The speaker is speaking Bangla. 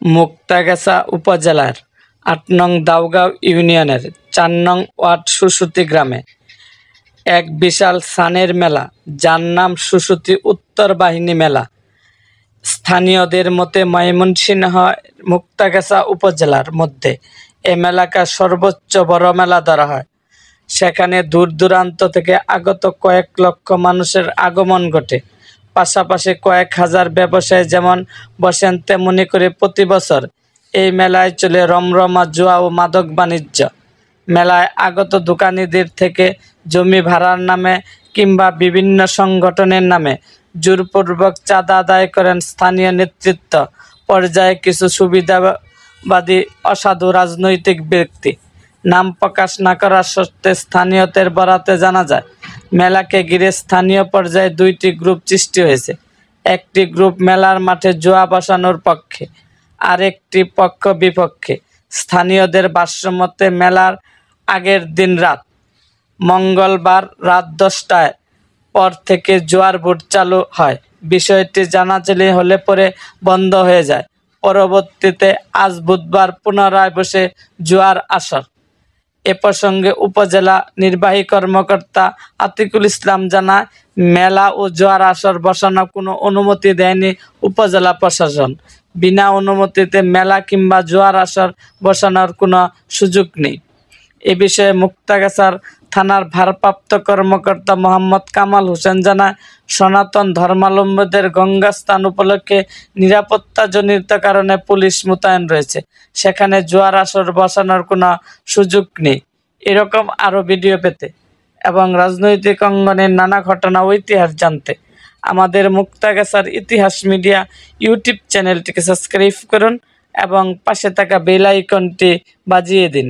মুক্তাগাছা উপজেলার ৮ নং দাউগাঁও ইউনিয়নের ৪ নং ওয়ার্ড সুসুতি গ্রামে এক বিশাল সানের মেলা, যার নাম সুসুতি উত্তর বাহিনী মেলা। স্থানীয়দের মতে ময়মনসিংহ মুক্তাগাছা উপজেলার মধ্যে এ মেলাকে সর্বোচ্চ বড় মেলা ধরা হয়। সেখানে দূর দূরান্ত থেকে আগত কয়েক লক্ষ মানুষের আগমন ঘটে। পাশাপাশি কয়েক হাজার ব্যবসায়ী যেমন বসেন, তেমনি করে প্রতি বছর এই মেলায় চলে রমরমা জুয়া ও মাদক বাণিজ্য। মেলায় আগত দোকানিদের থেকে জমি ভাড়ার নামে কিংবা বিভিন্ন সংগঠনের নামে জোরপূর্বক চাঁদা আদায় করেন স্থানীয় নেতৃত্ব পর্যায়ে কিছু সুবিধাবাদী অসাধু রাজনৈতিক ব্যক্তি। নাম প্রকাশ না করার সত্ত্বে স্থানীয়দের বরাতে জানা যায়, মেলাকে ঘিরে স্থানীয় পর্যায়ে 2টি গ্রুপ সৃষ্টি হয়েছে। একটি গ্রুপ মেলার মাঠে জুয়া বসানোর পক্ষে, আরেকটি পক্ষ বিপক্ষে। স্থানীয়দের ভাষ্যমতে মেলার আগের দিন মঙ্গলবার রাত 10টার পর থেকে জুয়ার বোর্ড চালু হয়। বিষয়টি জানাজানি হলে পরে বন্ধ হয়ে যায়। পরবর্তীতে আজ বুধবার পুনরায় বসে জুয়ার আসর। এ প্রসঙ্গে উপজেলা নির্বাহী কর্মকর্তা আতিকুল ইসলাম জানায়, মেলা ও জুয়ার আসর বসানোর কোনো অনুমতি দেয়নি উপজেলা প্রশাসন। বিনা অনুমতিতে মেলা কিংবা জুয়ার আসর বসানোর কোনো সুযোগ নেই। এ বিষয়ে মুক্তাগাছার থানার ভারপ্রাপ্ত কর্মকর্তা মোহাম্মদ কামাল হোসেন জানায়, সনাতন ধর্মাবলম্বীদের গঙ্গা স্নান উপলক্ষে নিরাপত্তাজনিত কারণে পুলিশ মোতায়েন রয়েছে। সেখানে জুয়ার আসর বসানোর কোনো সুযোগ নেই। এরকম আরও ভিডিও পেতে এবং রাজনৈতিক অঙ্গনের নানা ঘটনা ও ইতিহাস জানতে আমাদের মুক্তাগাছার ইতিহাস মিডিয়া ইউটিউব চ্যানেলটিকে সাবস্ক্রাইব করুন এবং পাশে থাকা বেল আইকনটি বাজিয়ে দিন।